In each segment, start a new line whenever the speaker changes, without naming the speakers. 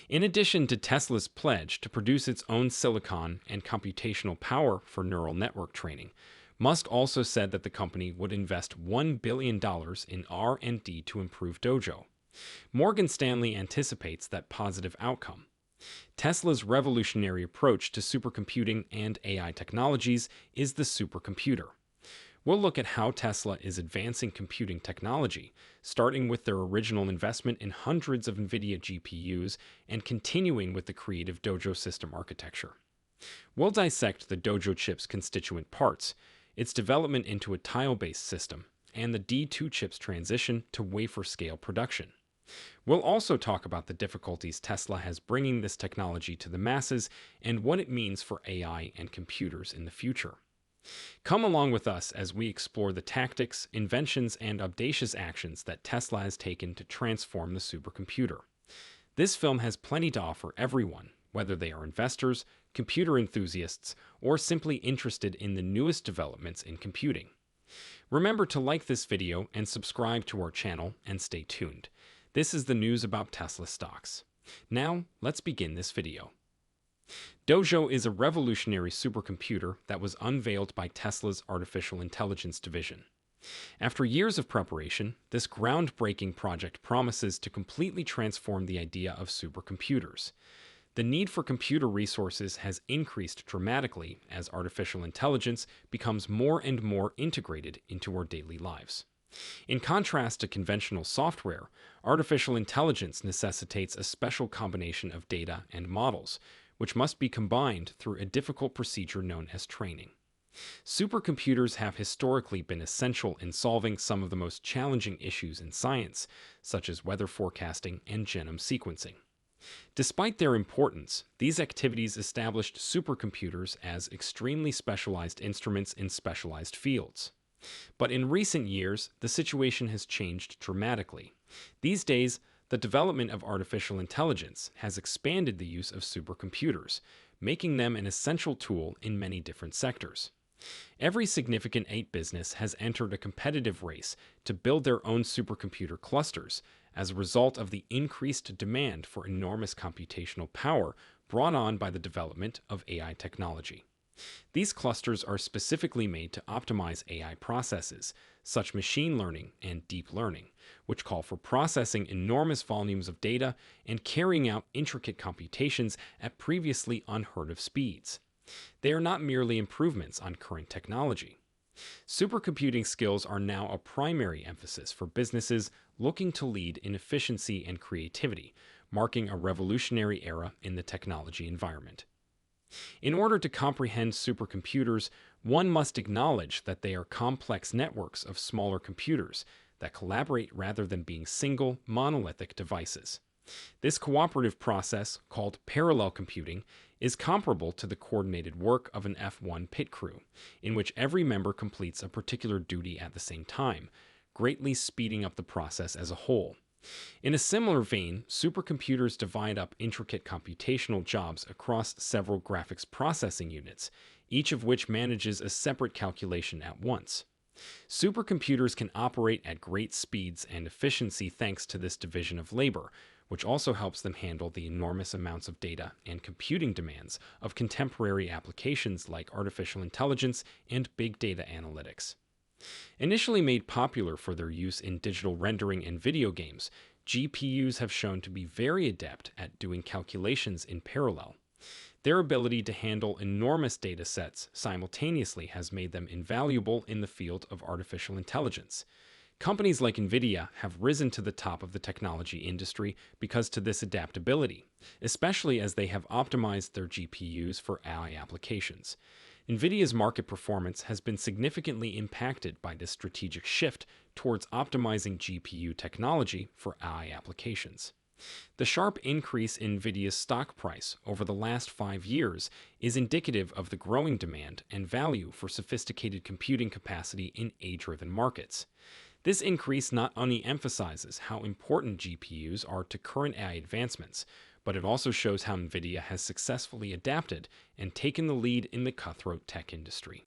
In addition to Tesla's pledge to produce its own silicon and computational power for neural network training, Musk also said that the company would invest $1 billion in R&D to improve Dojo. Morgan Stanley anticipates that positive outcome. Tesla's revolutionary approach to supercomputing and AI technologies is the supercomputer. We'll look at how Tesla is advancing computing technology, starting with their original investment in hundreds of NVIDIA GPUs and continuing with the creative Dojo system architecture. We'll dissect the Dojo chip's constituent parts, its development into a tile-based system, and the D2 chip's transition to wafer-scale production. We'll also talk about the difficulties Tesla has bringing this technology to the masses and what it means for AI and computers in the future. Come along with us as we explore the tactics, inventions, and audacious actions that Tesla has taken to transform the supercomputer. This film has plenty to offer everyone, whether they are investors, computer enthusiasts, or simply interested in the newest developments in computing. Remember to like this video and subscribe to our channel, and stay tuned. This is the news about Tesla stocks. Now, let's begin this video. Dojo is a revolutionary supercomputer that was unveiled by Tesla's artificial intelligence division. After years of preparation, this groundbreaking project promises to completely transform the idea of supercomputers. The need for computer resources has increased dramatically as artificial intelligence becomes more and more integrated into our daily lives. In contrast to conventional software, artificial intelligence necessitates a special combination of data and models, which must be combined through a difficult procedure known as training. Supercomputers have historically been essential in solving some of the most challenging issues in science, such as weather forecasting and genome sequencing. Despite their importance, these activities established supercomputers as extremely specialized instruments in specialized fields. But in recent years, the situation has changed dramatically. These days, the development of artificial intelligence has expanded the use of supercomputers, making them an essential tool in many different sectors. Every significant business has entered a competitive race to build their own supercomputer clusters as a result of the increased demand for enormous computational power brought on by the development of AI technology. These clusters are specifically made to optimize AI processes, such as machine learning and deep learning, which call for processing enormous volumes of data and carrying out intricate computations at previously unheard of speeds. They are not merely improvements on current technology. Supercomputing skills are now a primary emphasis for businesses looking to lead in efficiency and creativity, marking a revolutionary era in the technology environment. In order to comprehend supercomputers, one must acknowledge that they are complex networks of smaller computers that collaborate rather than being single, monolithic devices. This cooperative process, called parallel computing, is comparable to the coordinated work of an F1 pit crew, in which every member completes a particular duty at the same time, greatly speeding up the process as a whole. In a similar vein, supercomputers divide up intricate computational jobs across several graphics processing units, each of which manages a separate calculation at once. Supercomputers can operate at great speeds and efficiency thanks to this division of labor, which also helps them handle the enormous amounts of data and computing demands of contemporary applications like artificial intelligence and big data analytics. Initially made popular for their use in digital rendering and video games, GPUs have shown to be very adept at doing calculations in parallel. Their ability to handle enormous data sets simultaneously has made them invaluable in the field of artificial intelligence. Companies like NVIDIA have risen to the top of the technology industry because of this adaptability, especially as they have optimized their GPUs for AI applications. NVIDIA's market performance has been significantly impacted by this strategic shift towards optimizing GPU technology for AI applications. The sharp increase in NVIDIA's stock price over the last 5 years is indicative of the growing demand and value for sophisticated computing capacity in AI-driven markets. This increase not only emphasizes how important GPUs are to current AI advancements, but it also shows how NVIDIA has successfully adapted and taken the lead in the cutthroat tech industry.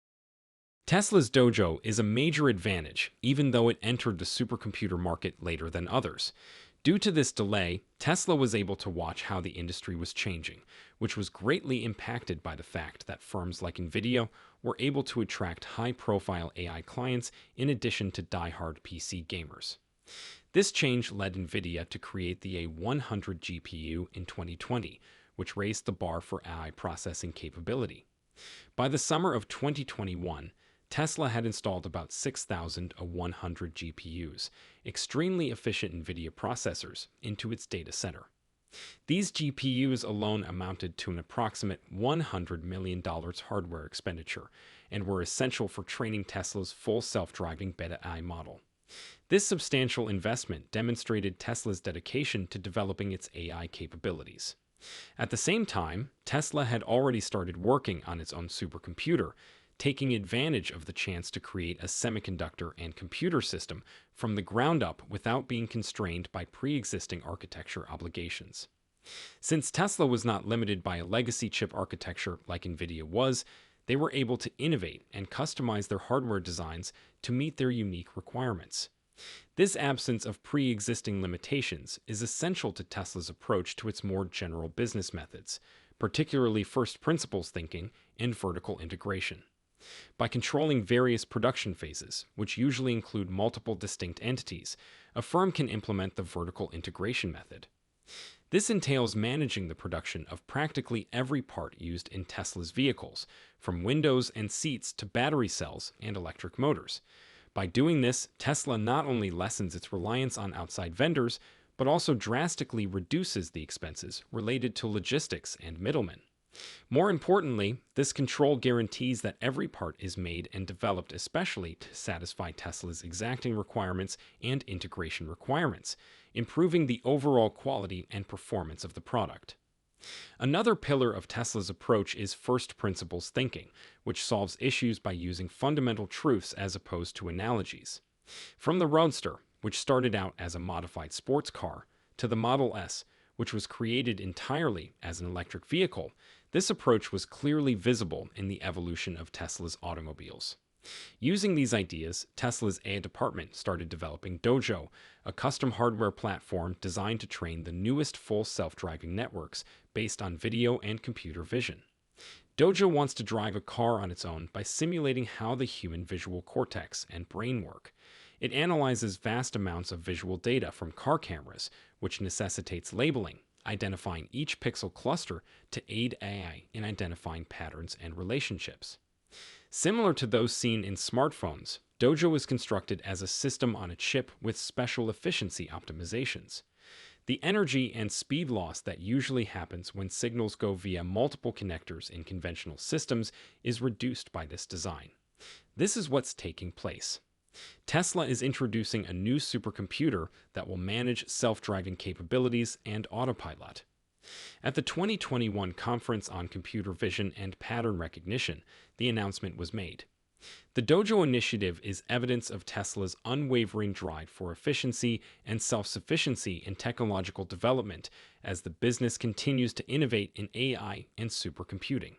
Tesla's Dojo is a major advantage, even though it entered the supercomputer market later than others. Due to this delay, Tesla was able to watch how the industry was changing, which was greatly impacted by the fact that firms like NVIDIA were able to attract high-profile AI clients in addition to die-hard PC gamers. This change led NVIDIA to create the A100 GPU in 2020, which raised the bar for AI processing capability. By the summer of 2021, Tesla had installed about 6,100 GPUs, extremely efficient NVIDIA processors, into its data center. These GPUs alone amounted to an approximate $100 million hardware expenditure and were essential for training Tesla's full self-driving Beta AI model. This substantial investment demonstrated Tesla's dedication to developing its AI capabilities. At the same time, Tesla had already started working on its own supercomputer, taking advantage of the chance to create a semiconductor and computer system from the ground up without being constrained by pre-existing architecture obligations. Since Tesla was not limited by a legacy chip architecture like NVIDIA was, they were able to innovate and customize their hardware designs to meet their unique requirements. This absence of pre-existing limitations is essential to Tesla's approach to its more general business methods, particularly first principles thinking and vertical integration. By controlling various production phases, which usually include multiple distinct entities, a firm can implement the vertical integration method. This entails managing the production of practically every part used in Tesla's vehicles, from windows and seats to battery cells and electric motors. By doing this, Tesla not only lessens its reliance on outside vendors, but also drastically reduces the expenses related to logistics and middlemen. More importantly, this control guarantees that every part is made and developed especially to satisfy Tesla's exacting requirements and integration requirements, improving the overall quality and performance of the product. Another pillar of Tesla's approach is first principles thinking, which solves issues by using fundamental truths as opposed to analogies. From the Roadster, which started out as a modified sports car, to the Model S, which was created entirely as an electric vehicle, this approach was clearly visible in the evolution of Tesla's automobiles. Using these ideas, Tesla's AI department started developing Dojo, a custom hardware platform designed to train the newest full self-driving networks based on video and computer vision. Dojo wants to drive a car on its own by simulating how the human visual cortex and brain work. It analyzes vast amounts of visual data from car cameras, which necessitates labeling, identifying each pixel cluster to aid AI in identifying patterns and relationships. Similar to those seen in smartphones, Dojo is constructed as a system on a chip with special efficiency optimizations. The energy and speed loss that usually happens when signals go via multiple connectors in conventional systems is reduced by this design. This is what's taking place. Tesla is introducing a new supercomputer that will manage self-driving capabilities and autopilot. At the 2021 Conference on Computer Vision and Pattern Recognition, the announcement was made. The Dojo initiative is evidence of Tesla's unwavering drive for efficiency and self-sufficiency in technological development as the business continues to innovate in AI and supercomputing.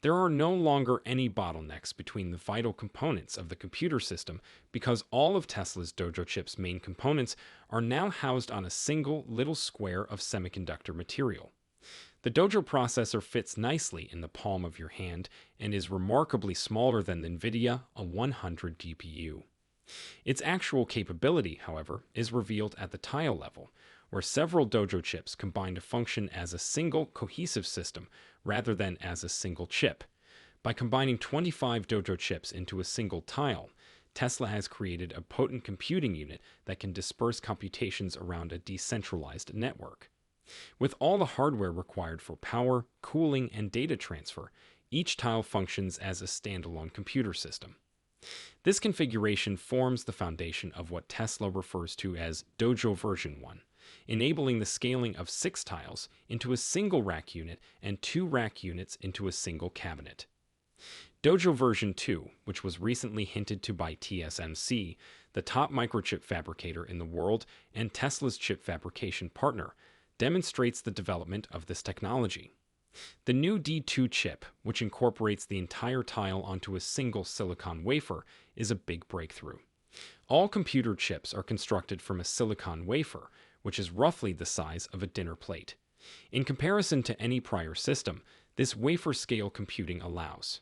There are no longer any bottlenecks between the vital components of the computer system because all of Tesla's Dojo chip's main components are now housed on a single little square of semiconductor material. The Dojo processor fits nicely in the palm of your hand and is remarkably smaller than the NVIDIA A100 GPU. Its actual capability, however, is revealed at the tile level, where several Dojo chips combine to function as a single cohesive system rather than as a single chip. By combining 25 Dojo chips into a single tile, Tesla has created a potent computing unit that can disperse computations around a decentralized network. With all the hardware required for power, cooling, and data transfer, each tile functions as a standalone computer system. This configuration forms the foundation of what Tesla refers to as Dojo version 1, enabling the scaling of 6 tiles into a single rack unit and 2 rack units into a single cabinet. Dojo version 2, which was recently hinted to by TSMC, the top microchip fabricator in the world and Tesla's chip fabrication partner, demonstrates the development of this technology. The new D2 chip, which incorporates the entire tile onto a single silicon wafer, is a big breakthrough. All computer chips are constructed from a silicon wafer, which is roughly the size of a dinner plate. In comparison to any prior system, this wafer-scale computing allows